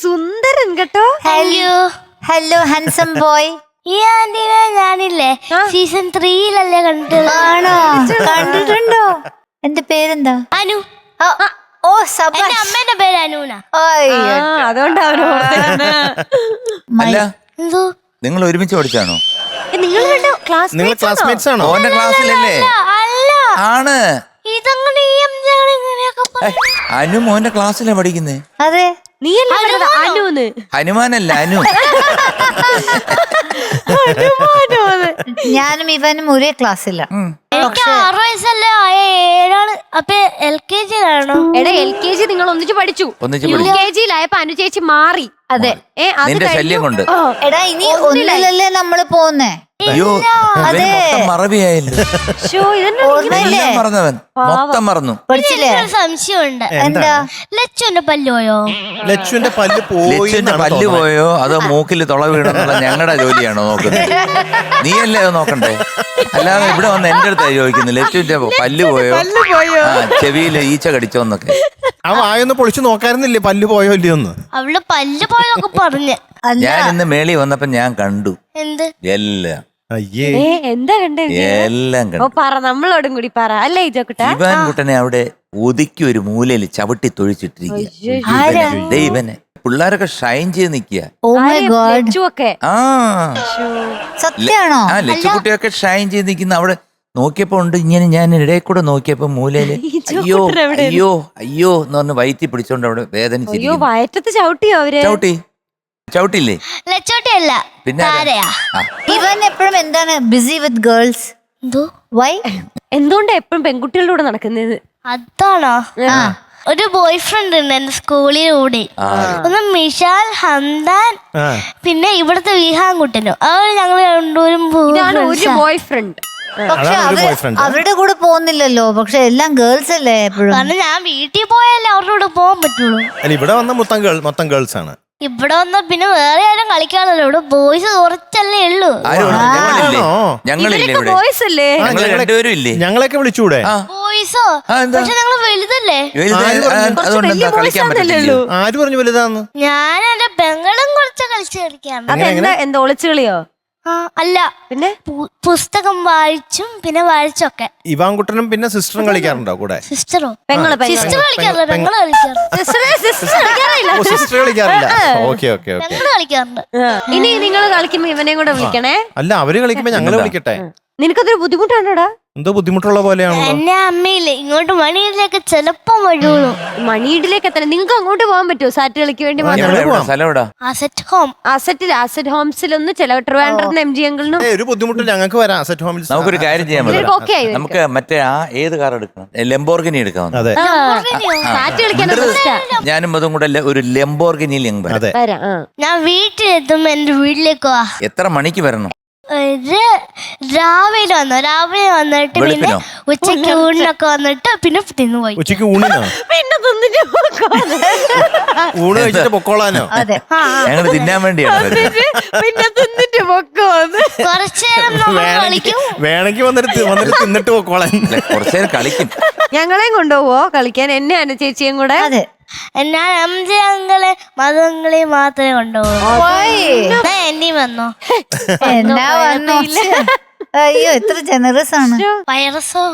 സുന്ദരൻ കേട്ടോ. Hello handsome boy. ഈ ആന്റീനെ ഞാനില്ലേ സീസൺ 3-ലല്ലേ കണ്ടിട്ടുള്ളത്. ആണോ? കണ്ടിട്ടുണ്ടോ? എന്റെ പേരെന്താ? അനു. ഓ സബാഷ്. അമ്മേന്റെ പേര് അനുന. അതുകൊണ്ട് അല്ല എന്തോ നിങ്ങൾ ഒരുമിച്ച് പഠിച്ചാണോ? നിങ്ങൾ ക്ലാസ്മേറ്റ്സ് ആണോ? ഓന്റെ ക്ലാസ്സിലല്ലേ? അല്ല ആണ്. ഇതങ്ങനെ ഈ എംജാണ് ഇങ്ങനെയൊക്കെ അനു മോന്റെ ക്ലാസ്സിലാ പഠിക്കുന്നേ. അതെ. അനുന്ന് ഹനുമാനല്ല അനു. ഞാനും ഇവനും ഒരേ ക്ലാസ്സില്ല. എനിക്ക് 6 വയസ്സല്ലേ ആയ 7 അപ്പൊ LKG-ലാണോ? എടാ LKG നിങ്ങൾ ഒന്നിച്ച് പഠിച്ചു. UKG-ലായപ്പോ അനു ചേച്ചി മാറി. അതെ നിന്റെ ശല്യം കൊണ്ട്. എടാ ഇനി ഒന്നിലല്ലേ നമ്മള് പോന്നേ. അയ്യോ മൊത്തം മറവിയായില്ലേ. മറന്നവൻ മൊത്തം മറന്നു. പഠിച്ചില്ലേ? സംശയമുണ്ട്. എന്താ? ലച്ചുന്റെ പല്ല് പോയോ? ലച്ചുവിന്റെ പല്ല് പോയോ അതോ മൂക്കിൽ തുള വീണെന്നുള്ള ഞങ്ങളുടെ ജോലിയാണോ നോക്കുന്നത്? നീയല്ലേ അത് നോക്കണ്ടേ? അല്ലാതെ ഇവിടെ വന്ന് എന്റെ അടുത്തായി ചോദിക്കുന്നു ലച്ചുവിന്റെ പല്ല് പോയോ, ചെവിയില് ഈച്ച കടിച്ചോന്നൊക്കെ. ആ വായൊന്ന് പൊളിച്ചു നോക്കാറുന്നില്ലേ പല്ല് പോയോ ഇല്ലയോന്ന്? അവള് പല്ല് പോയൊക്കെ പറഞ്ഞ്. ഞാൻ ഇന്ന് മേളി വന്നപ്പോ ഞാൻ കണ്ടു എന്ത്? എല്ലാം. അയ്യേ എന്താ കണ്ടേ? എല്ലാം കണ്ടു. പറ, നമ്മളോടും കൂടി പറ. അല്ലേ ഇജോക്കുട്ട? ഇവാൻ കുട്ടനെ അവിടെ ഒതുക്കി ഒരു മൂലയിൽ ചവിട്ടി തൊഴിച്ചിട്ടിരിക്കുക. ഇവനെ പിള്ളേരൊക്കെ ഷൈൻ ചെയ്ത് നിക്കുക. സത്യാണോ? ആ ലച്ചുകുട്ടിയൊക്കെ ഷൈൻ ചെയ്ത് നിക്കുന്ന അവിടെ നോക്കിയപ്പോ ഉണ്ട്. ഇങ്ങനെ ഞാൻ ഇടയിൽ കൂടെ നോക്കിയപ്പോ മൂലയില് അയ്യോ അയ്യോ അയ്യോ എന്ന് പറഞ്ഞ് വയറ്റി പിടിച്ചോണ്ട് അവിടെ വേദനിച്ചിരിക്കുന്നു. വയറ്റത്ത് ചവിട്ടിയോ അവര്? ചവിട്ടില്ലേ? ലച്ചോട്ടിയല്ല പിന്നെ ഇവൻ എപ്പോഴും എന്താണ് ബിസി വിത്ത് ഗേൾസ്? വൈ? എന്തുകൊണ്ട് എപ്പോഴും പെൺകുട്ടികളുടെ കൂടെ നടക്കുന്നത്? അതാണോ? ഒരു ബോയ് ഫ്രണ്ട് ഉണ്ട് എന്റെ സ്കൂളിലൂടെ. ഒന്ന് മിഷാൽ, ഹംദാൻ, പിന്നെ ഇവിടുത്തെ വിഹാൻകുട്ടനോ. അവർ ഞങ്ങൾ രണ്ടുപേരും ഒരു ബോയ് ഫ്രണ്ട്. പക്ഷെ അവരുടെ കൂടെ പോകുന്നില്ലല്ലോ. പക്ഷെ എല്ലാം ഗേൾസ് അല്ലേ എപ്പോഴും? കാരണം ഞാൻ വീട്ടിൽ പോയാലേ അവരുടെ കൂടെ പോകാൻ പറ്റുള്ളൂ. ഇവിടെ വന്ന മൊത്തം ഗേൾസ് ആണ്. ഇവിടെ വന്ന പിന്നെ വേറെ ആരും കളിക്കാണല്ലോ. ഇവിടെ ബോയ്സ് കുറച്ചല്ലേ ഉള്ളൂ. ഞങ്ങളൊക്കെ വിളിച്ചൂടെ? ബോയ്സോ? പക്ഷെ ഞങ്ങൾ വലുതല്ലേ? ആര് പറഞ്ഞു വലുതാന്ന്? ഞാൻ എന്റെ പെങ്ങളും കുറച്ച് കളിക്കാണ്. എന്താ ഒളിച്ചു കളിയോ? അല്ല, പിന്നെ പുസ്തകം വായിച്ചും പിന്നെ വായിച്ചൊക്കെ. ഇവാൻകുട്ടനും പിന്നെ സിസ്റ്ററും കളിക്കാറുണ്ടോ കൂടെ? സിസ്റ്ററോ? സിസ്റ്റർ കളിക്കാറില്ല. ഇനി നിങ്ങൾ കളിക്കുമ്പോ ഇവനെയും കൂടെ വിളിക്കണേ. അല്ല, അവര് കളിക്കുമ്പോ ഞങ്ങള് വിളിക്കട്ടെ. നിനക്കതൊരു ബുദ്ധിമുട്ടാണോടാ? എന്തോ ബുദ്ധിമുട്ടുള്ള പോലെയാണോ? എന്നെ അമ്മയില്ലേ ഇങ്ങോട്ട് മണിയിലേക്ക് ചിലപ്പോ വഴിയുള്ളൂ. മണിയിലേക്ക് എത്തണം. നിങ്ങൾക്ക് അങ്ങോട്ട് പോകാൻ പറ്റുമോ സാറ്റ് കളിക്ക് വേണ്ടി? അസറ്റ് ഹോംസിലൊന്ന് ട്രിവാൻഡ്രത്തിന് MG അങ്കിളിനും ഒരു ബുദ്ധിമുട്ട് ഞങ്ങൾക്ക് വരാം. അസറ്റ് ഹോമിൽ നമുക്കൊരു കാര്യം ചെയ്യാൻ പറ്റും. നമുക്ക് മറ്റേ ഏത് കാർ എടുക്കണം? ലെംബോർഗിനി എടുക്കാം. സാറ്റ് കളിക്കാൻ ഞാനും അതും കൂടെ ഒരു ലെംബോർഗിനിയിൽ ഞാൻ വീട്ടിലെത്തുമ്പോ എന്റെ വീട്ടിലേക്ക് വാ. എത്ര മണിക്ക് വരണം? രാവിലെ വന്നിട്ട് പിന്നെ ഉച്ചക്ക് ഊണിനൊക്കെ വന്നിട്ട് പിന്നെ തിന്നു പോയി. ഉച്ചക്ക് ഊണിനോ? പിന്നെ ഊണ് കഴിച്ചിട്ട് പൊക്കോളാനോ? ഞങ്ങൾ തിന്നാൻ വേണ്ടിയാണ്. പിന്നെ തിന്നിട്ട് പൊക്കോന്ന്. കുറച്ചേരം കളിക്കും. വേണമെങ്കിൽ വന്നിട്ട് തിന്നിട്ട് പൊക്കോളാൻ. കുറച്ചേരം കളിക്കും. ഞങ്ങളെയും കൊണ്ടുപോവോ കളിക്കാൻ? എന്നെ അനു ചേച്ചിയും കൂടെ? ഞാൻ MG അങ്കിളെ മതങ്ങളെ മാത്രമേ കൊണ്ടുപോകൂ. എന്നെ വന്നോ? എന്നാ വന്നോ? അയ്യോ എത്ര ജനറസ് ആണ്. വൈറസോ?